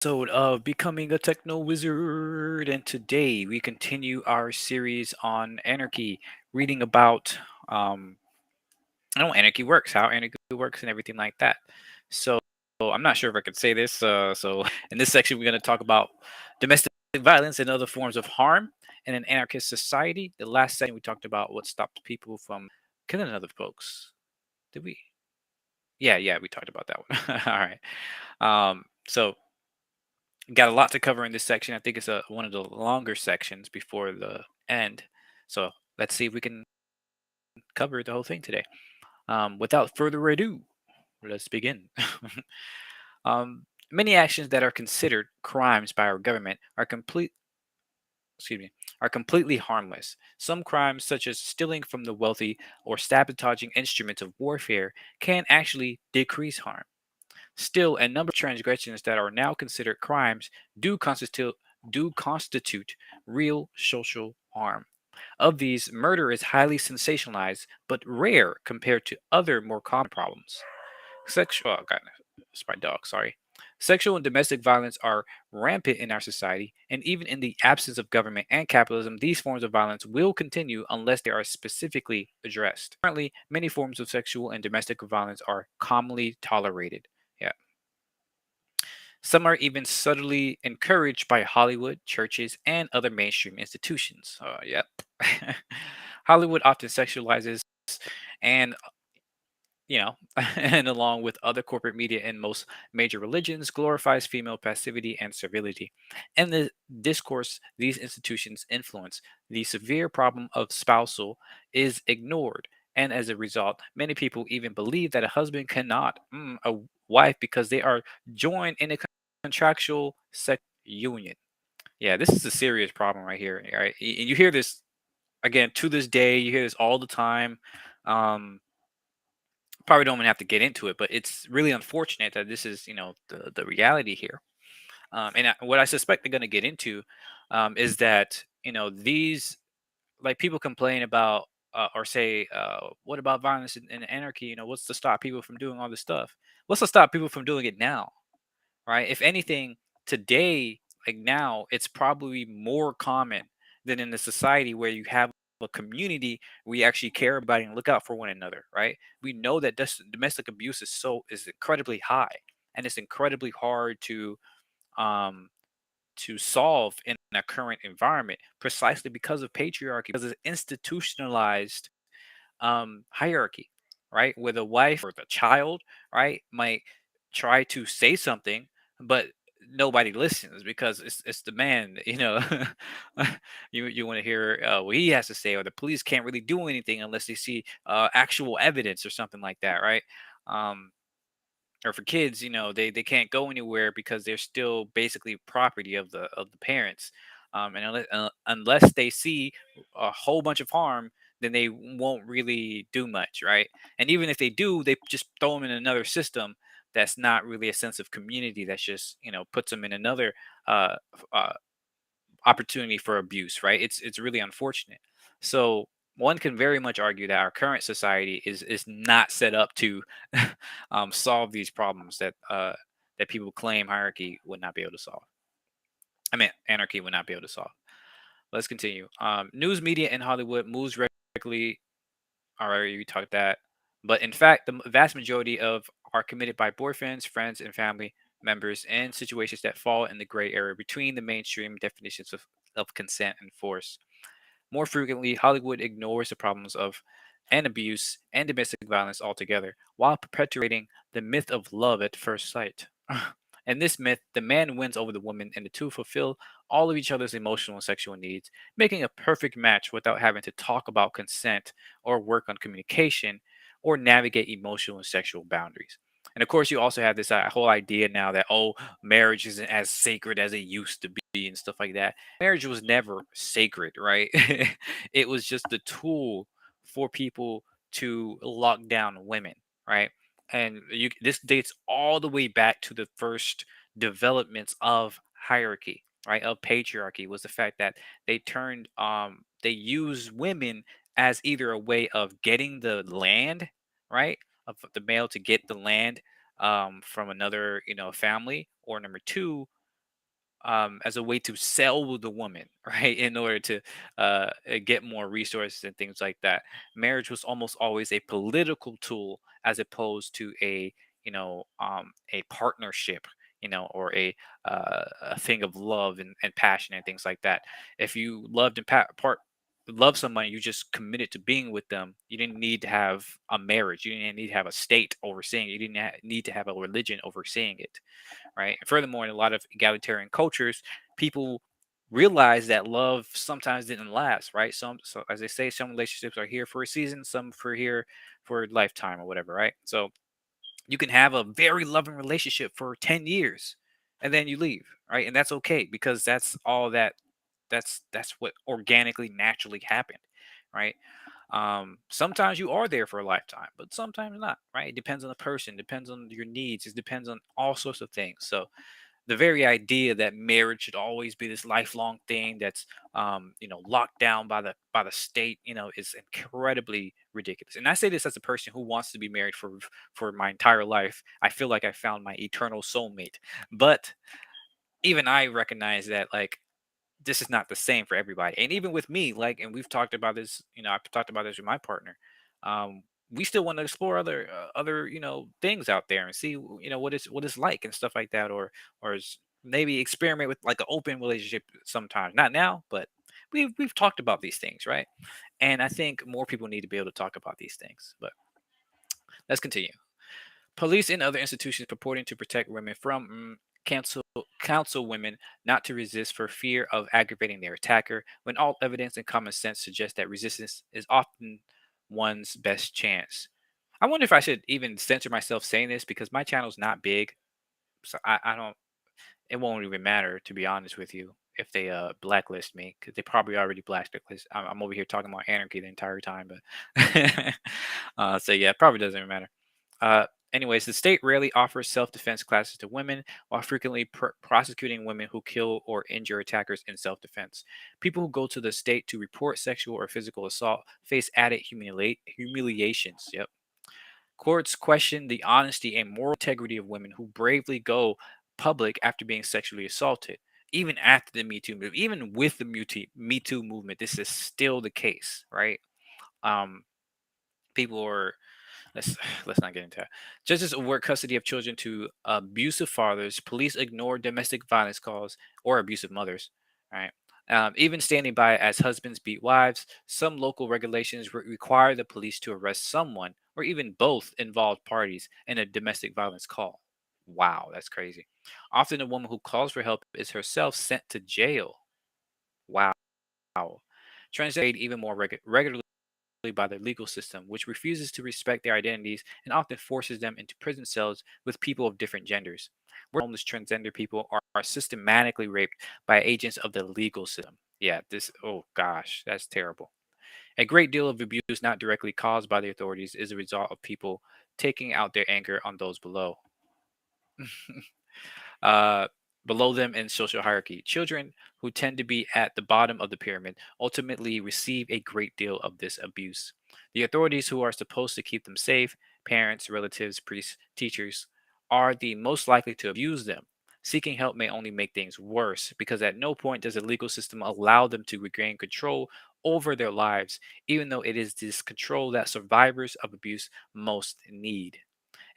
Of Becoming a Techno Wizard, and today we continue our series on anarchy, reading about anarchy works, how anarchy works, and everything like that. So I'm not sure if I could say this. So in this section, we're going to talk about domestic violence and other forms of harm in an anarchist society. The last section we talked about what stops people from killing other folks. Did we? Yeah, we talked about that one. All right. So got a lot to cover in this section. I think it's one of the longer sections before the end. So let's see if we can cover the whole thing today. Without further ado, let's begin. Many actions that are considered crimes by our government excuse me, are completely harmless. Some crimes, such as stealing from the wealthy or sabotaging instruments of warfare, can actually decrease harm. Still, a number of transgressions that are now considered crimes do constitute do constitute real social harm. Of these, murder is highly sensationalized but rare compared to other more common problems. Sexual, oh god, it's my dog. Sorry. Sexual and domestic violence are rampant in our society, and even in the absence of government and capitalism, these forms of violence will continue unless they are specifically addressed. Currently, many forms of sexual and domestic violence are commonly tolerated. Yeah. Some are even subtly encouraged by Hollywood, churches, and other mainstream institutions. Yep. Hollywood often sexualizes and and along with other corporate media in most major religions, glorifies female passivity and servility. And the discourse these institutions influence, the severe problem of spousal is ignored. And as a result, many people even believe that a husband cannot a wife because they are joined in a contractual sex union. Yeah, this is a serious problem right here. Right? And you hear this again to this day. You hear this all the time. Um, Probably don't even have to get into it, but it's really unfortunate that this is, the reality here. What I suspect they're going to get into is that, these like people complain about or say, what about violence and anarchy? What's to stop people from doing all this stuff? What's to stop people from doing it now? Right? If anything, today, like now, it's probably more common than in the society where you have a community where you actually care about and look out for one another, right? We know that domestic abuse is incredibly high, and it's incredibly hard um to solve in a current environment precisely because of patriarchy, because it's institutionalized hierarchy, right? Where the wife or the child, right, might try to say something, but nobody listens because it's the man, you want to hear what he has to say, or the police can't really do anything unless they see actual evidence or something like that, right? Um, or for kids, they can't go anywhere because they're still basically property of the parents. And unless they see a whole bunch of harm, then they won't really do much, right? And even if they do, they just throw them in another system that's not really a sense of community. That's just puts them in another uh, uh, opportunity for abuse, right? It's really unfortunate. So one can very much argue that our current society is not set up to solve these problems that people claim hierarchy would not be able to solve. I mean, anarchy would not be able to solve. Let's continue. News media in Hollywood moves regularly. All right, you talked that, but in fact, the vast majority of are committed by boyfriends, friends, and family members in situations that fall in the gray area between the mainstream definitions of consent and force. More frequently, Hollywood ignores the problems of and abuse and domestic violence altogether, while perpetuating the myth of love at first sight. In this myth, the man wins over the woman, and the two fulfill all of each other's emotional and sexual needs, making a perfect match without having to talk about consent or work on communication or navigate emotional and sexual boundaries. And of course, you also have this whole idea now that, oh, marriage isn't as sacred as it used to be and stuff like that. Marriage was never sacred, right? It was just the tool for people to lock down women, right? And this dates all the way back to the first developments of hierarchy, right? Of patriarchy, was the fact that they used women as either a way of getting the land, right? Of the male to get the land from another, family, or number two, as a way to sell the woman, right? In order to get more resources and things like that. Marriage was almost always a political tool as opposed to a partnership, or a thing of love and passion and things like that. If you loved and love somebody, you just committed to being with them. You didn't need to have a marriage. You didn't need to have a state overseeing it. You didn't need to have a religion overseeing it, right? And furthermore, in a lot of egalitarian cultures, people realize that love sometimes didn't last, right? So as they say, some relationships are here for a season, some for here for a lifetime or whatever, right? So you can have a very loving relationship for 10 years and then you leave, right? And that's okay because that's what organically naturally happened, right? Sometimes you are there for a lifetime, but sometimes not, right? It depends on the person, depends on your needs, it depends on all sorts of things. So the very idea that marriage should always be this lifelong thing that's locked down by the state, is incredibly ridiculous. And I say this as a person who wants to be married for my entire life. I feel like I found my eternal soulmate, but even I recognize that, like, this is not the same for everybody. And even with me, like, and we've talked about this, I've talked about this with my partner. Um, we still want to explore other, things out there and see, what it's like and stuff like that, maybe experiment with like an open relationship sometimes. Not now, but we've talked about these things, right? And I think more people need to be able to talk about these things. But let's continue. Police and other institutions purporting to protect women from counsel women not to resist for fear of aggravating their attacker, when all evidence and common sense suggest that resistance is often one's best chance. I wonder if I should even censor myself saying this because my channel's not big, so I don't. It won't even matter, to be honest with you, if they blacklist me, because they probably already blacklist. I'm over here talking about anarchy the entire time, but so yeah, it probably doesn't even matter. Uh, Anyways, the state rarely offers self-defense classes to women, while frequently prosecuting women who kill or injure attackers in self-defense. People who go to the state to report sexual or physical assault face added humiliations. Yep. Courts question the honesty and moral integrity of women who bravely go public after being sexually assaulted. Even after the Me Too movement, even with the Me Too movement, this is still the case, right? Um, People are, let's let's not get into that. Judges award custody of children to abusive fathers. Police ignore domestic violence calls or abusive mothers. Right. Even standing by as husbands beat wives, some local regulations require the police to arrest someone or even both involved parties in a domestic violence call. Wow, that's crazy. Often, a woman who calls for help is herself sent to jail. Wow. Translated even more regularly by the legal system, which refuses to respect their identities and often forces them into prison cells with people of different genders. Where homeless transgender people are systematically raped by agents of the legal system. Yeah, oh gosh, that's terrible. A great deal of abuse not directly caused by the authorities is a result of people taking out their anger on those below. uh, Below them in social hierarchy. Children who tend to be at the bottom of the pyramid ultimately receive a great deal of this abuse. The authorities who are supposed to keep them safe, parents, relatives, priests, teachers, are the most likely to abuse them. Seeking help may only make things worse because at no point does the legal system allow them to regain control over their lives, even though it is this control that survivors of abuse most need.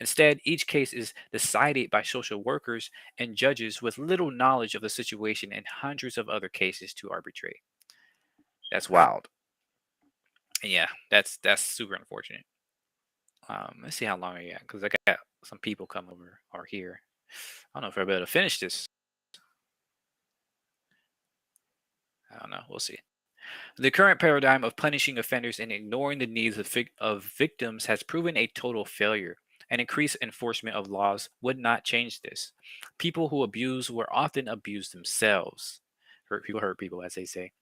Instead, each case is decided by social workers and judges with little knowledge of the situation and hundreds of other cases to arbitrate. That's wild. And yeah, that's super unfortunate. Let's see how long I got because I got some people come over or here. I don't know if I'm able to finish this. I don't know. We'll see. The current paradigm of punishing offenders and ignoring the needs of victims has proven a total failure. An increased enforcement of laws would not change this. People who abuse were often abused themselves. Hurt people, as they say.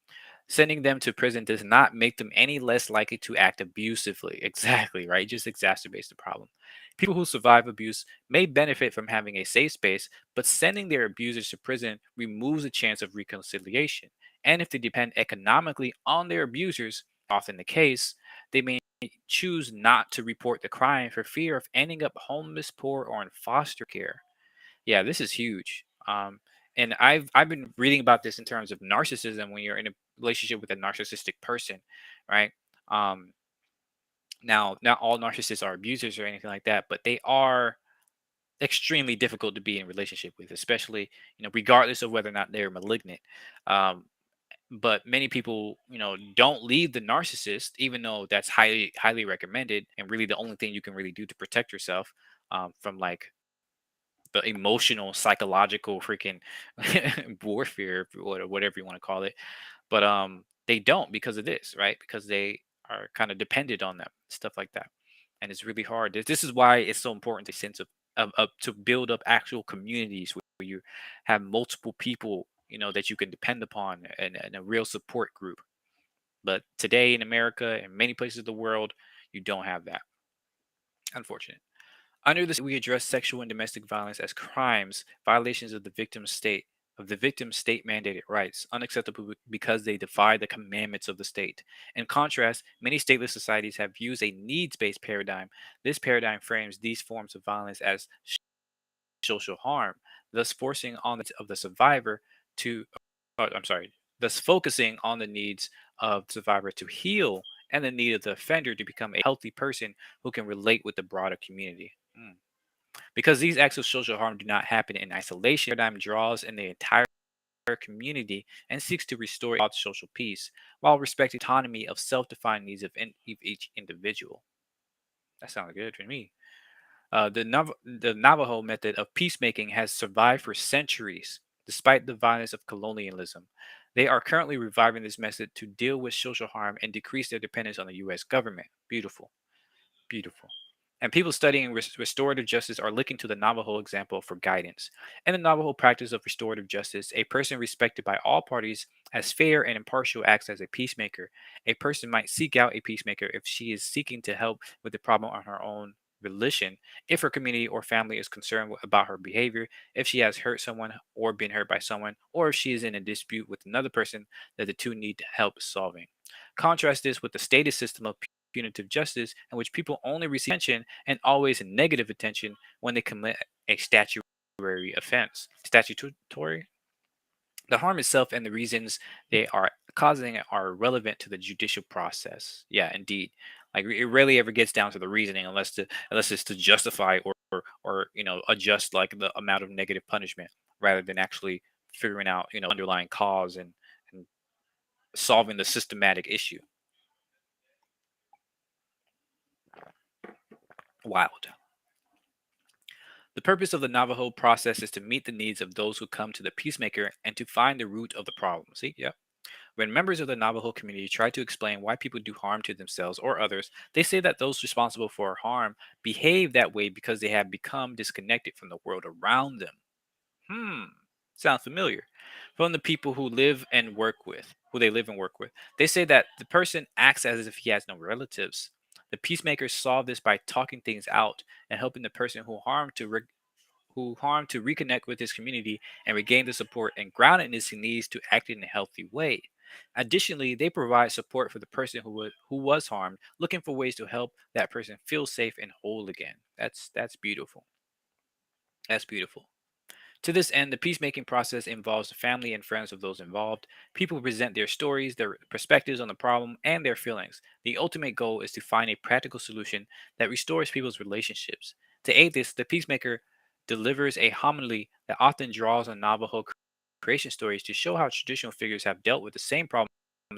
Sending them to prison does not make them any less likely to act abusively. Exactly, right? It just exacerbates the problem. People who survive abuse may benefit from having a safe space, but sending their abusers to prison removes the chance of reconciliation. And if they depend economically on their abusers, often the case, they may choose not to report the crime for fear of ending up homeless, poor, or in foster care. Yeah, this is huge. And I've been reading about this in terms of narcissism when you're in a relationship with a narcissistic person, right? Um, Now, not all narcissists are abusers or anything like that, but they are extremely difficult to be in relationship with, especially regardless of whether or not they're malignant. Um, but many people don't leave the narcissist, even though that's highly recommended and really the only thing you can really do to protect yourself from like the emotional psychological freaking warfare or whatever you want to call it. But they don't because of this, right? Because they are kind of dependent on them, stuff like that. And it's really hard. This is why it's so important to sense of to build up actual communities where you have multiple people that you can depend upon, and a real support group. But today in America and many places of the world, you don't have that. Unfortunate. Under this, we address sexual and domestic violence as crimes, violations of the victim's state mandated rights, unacceptable because they defy the commandments of the state. In contrast, many stateless societies have used a needs-based paradigm. This paradigm frames these forms of violence as social harm, thus forcing on of the survivor to, I'm sorry, thus focusing on the needs of the survivor to heal and the need of the offender to become a healthy person who can relate with the broader community. Because these acts of social harm do not happen in isolation, paradigm draws in the entire community and seeks to restore social peace while respecting autonomy of self-defined needs of each individual. That sounds good to me. The Navajo method of peacemaking has survived for centuries, despite the violence of colonialism. They are currently reviving this method to deal with social harm and decrease their dependence on the U.S. government. Beautiful. Beautiful. And people studying restorative justice are looking to the Navajo example for guidance. In the Navajo practice of restorative justice, a person respected by all parties as fair and impartial acts as a peacemaker. A person might seek out a peacemaker if she is seeking to help with the problem on her own volition, if her community or family is concerned about her behavior, if she has hurt someone or been hurt by someone, or if she is in a dispute with another person that the two need help solving. Contrast this with the status system of punitive justice, in which people only receive attention and always negative attention when they commit a statutory offense. Statutory? The harm itself and the reasons they are causing it are relevant to the judicial process. Yeah, indeed. Like it rarely ever gets down to the reasoning unless it's to justify or adjust like the amount of negative punishment rather than actually figuring out underlying cause and solving the systematic issue. Wild. The purpose of the Navajo process is to meet the needs of those who come to the peacemaker and to find the root of the problem. See, yep. When members of the Navajo community try to explain why people do harm to themselves or others, they say that those responsible for harm behave that way because they have become disconnected from the world around them. Hmm, sounds familiar. From the people who they live and work with, they say that the person acts as if he has no relatives. The peacemakers solve this by talking things out and helping the person who harmed to reconnect with his community and regain the support and groundedness he needs to act in a healthy way. Additionally, they provide support for the person who was harmed, looking for ways to help that person feel safe and whole again. That's beautiful. That's beautiful. To this end, the peacemaking process involves the family and friends of those involved. People present their stories, their perspectives on the problem, and their feelings. The ultimate goal is to find a practical solution that restores people's relationships. To aid this, the peacemaker delivers a homily that often draws on Navajo creation stories to show how traditional figures have dealt with the same problems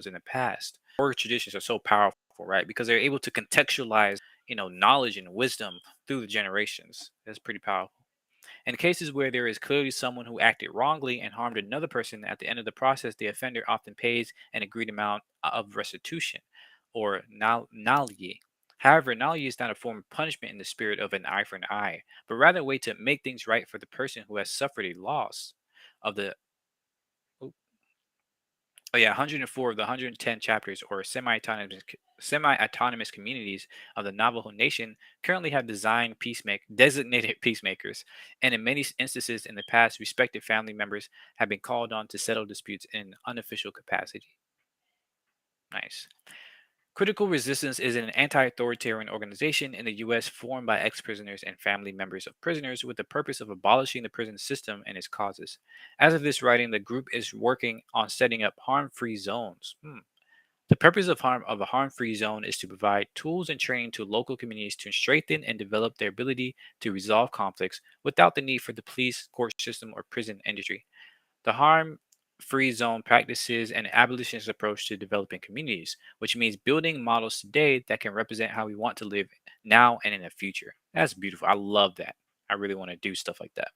in the past. Oral traditions are so powerful, right? Because they're able to contextualize, knowledge and wisdom through the generations. That's pretty powerful. In cases where there is clearly someone who acted wrongly and harmed another person, at the end of the process, the offender often pays an agreed amount of restitution, or nalye. However, nalye is not a form of punishment in the spirit of an eye for an eye, but rather a way to make things right for the person who has suffered a loss of the Oh yeah, 104 of the 110 chapters or semi-autonomous communities of the Navajo Nation currently have designated peacemakers, and in many instances in the past, respected family members have been called on to settle disputes in unofficial capacity. Nice. Critical Resistance is an anti authoritarian organization in the US formed by ex prisoners and family members of prisoners with the purpose of abolishing the prison system and its causes. As of this writing, the group is working on setting up harm free zones. The purpose of a harm free zone is to provide tools and training to local communities to strengthen and develop their ability to resolve conflicts without the need for the police, court system, or prison industry. The harm free zone practices an abolitionist approach to developing communities, which means building models today that can represent how we want to live now and in the future. That's beautiful. I love that. I really want to do stuff like that.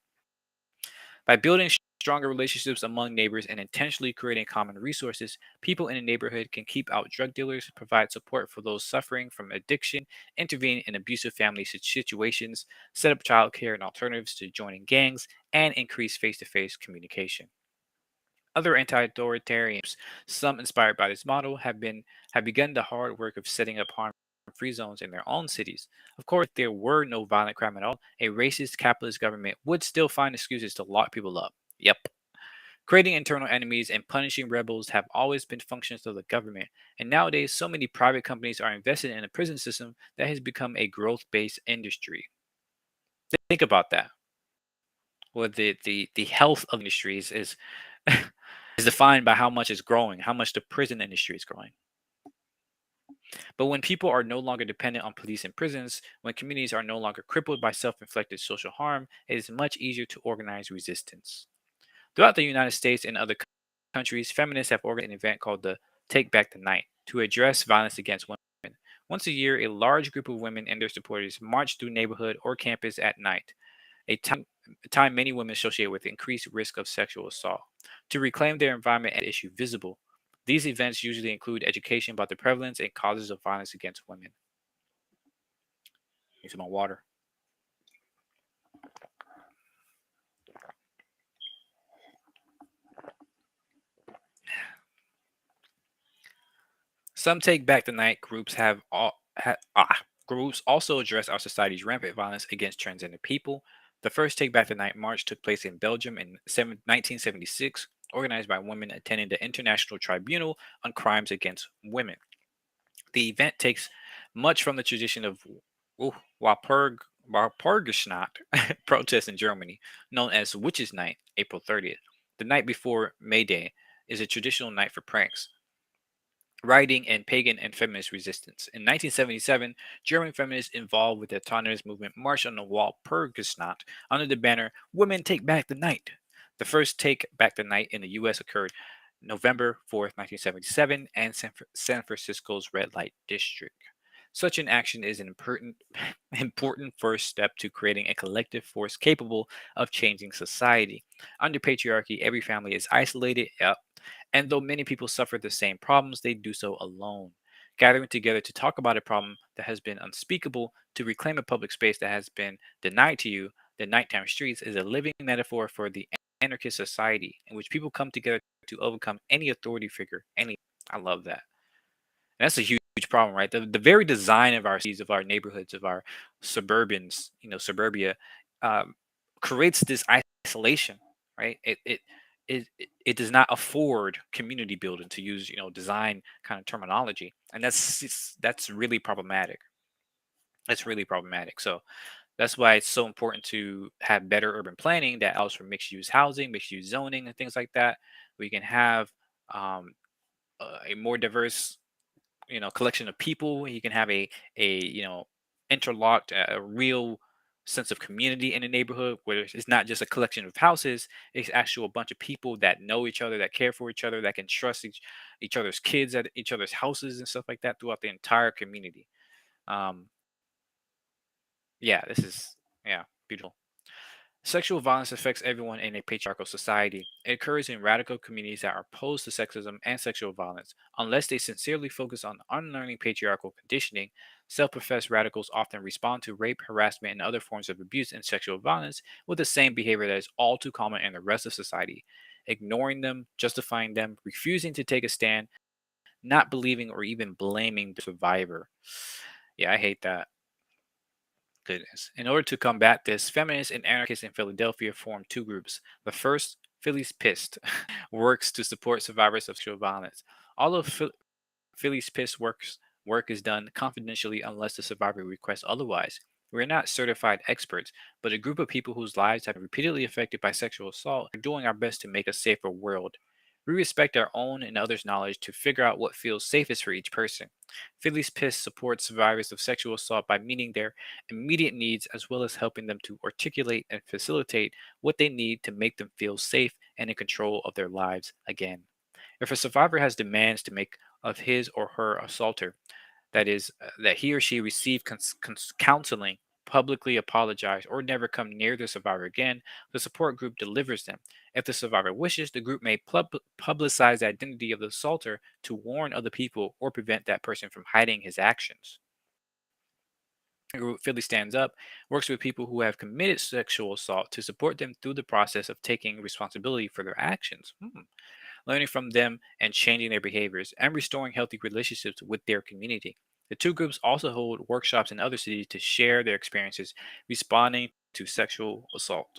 By building stronger relationships among neighbors and intentionally creating common resources, people in a neighborhood can keep out drug dealers, provide support for those suffering from addiction, intervene in abusive family situations, set up childcare and alternatives to joining gangs, and increase face to face communication. Other anti-authoritarians, some inspired by this model, have begun the hard work of setting up harm-free zones in their own cities. Of course, if there were no violent crime at all, a racist capitalist government would still find excuses to lock people up. Yep. Creating internal enemies and punishing rebels have always been functions of the government, and nowadays so many private companies are invested in a prison system that has become a growth-based industry. Think about that. Well, the health of industries is is defined by how much it's growing, how much the prison industry is growing. But when people are no longer dependent on police and prisons, when communities are no longer crippled by self-inflicted social harm, it is much easier to organize resistance. Throughout the United States and other countries, feminists have organized an event called the Take Back the Night to address violence against women. Once a year, a large group of women and their supporters march through neighborhood or campus at night, a time many women associate with increased risk of sexual assault, to reclaim their environment and issue visible. These events usually include education about the prevalence and causes of violence against women. Need some more water. Some Take Back the Night groups groups also address our society's rampant violence against transgender people. The first Take Back the Night march took place in Belgium in 1976, organized by women attending the International Tribunal on Crimes Against Women. The event takes much from the tradition of ooh, Walpurgisnacht protests in Germany, known as Witches' Night, April 30th. The night before May Day is a traditional night for pranks, writing, and pagan and feminist resistance. In 1977, German feminists involved with the autonomous movement marched on the Walpurgisnacht under the banner "Women Take Back the Night." The first Take Back the Night in the U.S. occurred November 4th, 1977, and San Francisco's Red Light District. Such an action is an important, important first step to creating a collective force capable of changing society. Under patriarchy, every family is isolated, and though many people suffer the same problems, they do so alone. Gathering together to talk about a problem that has been unspeakable, to reclaim a public space that has been denied to you, the nighttime streets is a living metaphor for the anarchist society in which people come together to overcome any authority figure. I love that. And that's a huge problem, right? The very design of our cities, of our neighborhoods, of our suburbans, suburbia, um, creates this isolation, right? It does not afford community building, to use design kind of terminology, and that's really problematic. That's really problematic. So that's why it's so important to have better urban planning that allows for mixed use housing, mixed use zoning, and things like that. We can have um, a more diverse collection of people. You can have a interlocked, a real sense of community in the neighborhood where it's not just a collection of houses. It's actual bunch of people that know each other, that care for each other, that can trust each other's kids at each other's houses and stuff like that throughout the entire community. um yeah, this is, yeah, beautiful. Sexual violence affects everyone in a patriarchal society. It occurs in radical communities that are opposed to sexism and sexual violence. Unless they sincerely focus on unlearning patriarchal conditioning, self professed radicals often respond to rape, harassment, and other forms of abuse and sexual violence with the same behavior that is all too common in the rest of society: ignoring them, justifying them, refusing to take a stand, not believing or even blaming the survivor. Yeah, I hate that. Goodness. In order to combat this, feminists and anarchists in Philadelphia formed two groups. The first, Philly's Pissed, works to support survivors of sexual violence. Although Philly's Pissed works Work is done confidentially unless the survivor requests otherwise. We're not certified experts, but a group of people whose lives have been repeatedly affected by sexual assault are doing our best to make a safer world. We respect our own and others' knowledge to figure out what feels safest for each person. Philly's Piss supports survivors of sexual assault by meeting their immediate needs as well as helping them to articulate and facilitate what they need to make them feel safe and in control of their lives again. If a survivor has demands to make of his or her assaulter, that is, that he or she receive counseling, publicly apologize, or never come near the survivor again, the support group delivers them. If the survivor wishes, the group may publicize the identity of the assaulter to warn other people or prevent that person from hiding his actions. The group Philly Stands Up works with people who have committed sexual assault to support them through the process of taking responsibility for their actions. Learning from them and changing their behaviors, and restoring healthy relationships with their community. The two groups also hold workshops in other cities to share their experiences responding to sexual assault.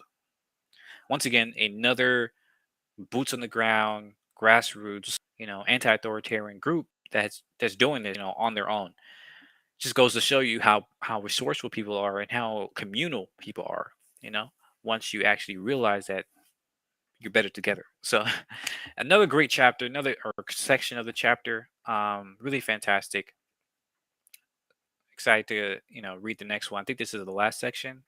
Once again, another boots on the ground, grassroots, anti-authoritarian group that's doing this, on their own. Just goes to show you how resourceful people are and how communal people are. You know, once you actually realize that you're better together. So another great chapter, another or section of the chapter. Really fantastic. Excited to read the next one. I think this is the last section.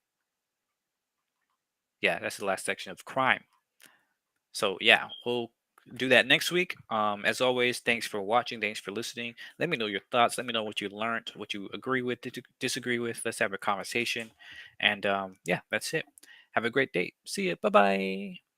Yeah, that's the last section of crime. So yeah, we'll do that next week. As always, thanks for watching. Thanks for listening. Let me know your thoughts. Let me know what you learned, what you agree with, disagree with. Let's have a conversation. And yeah, that's it. Have a great day. See you. Bye bye.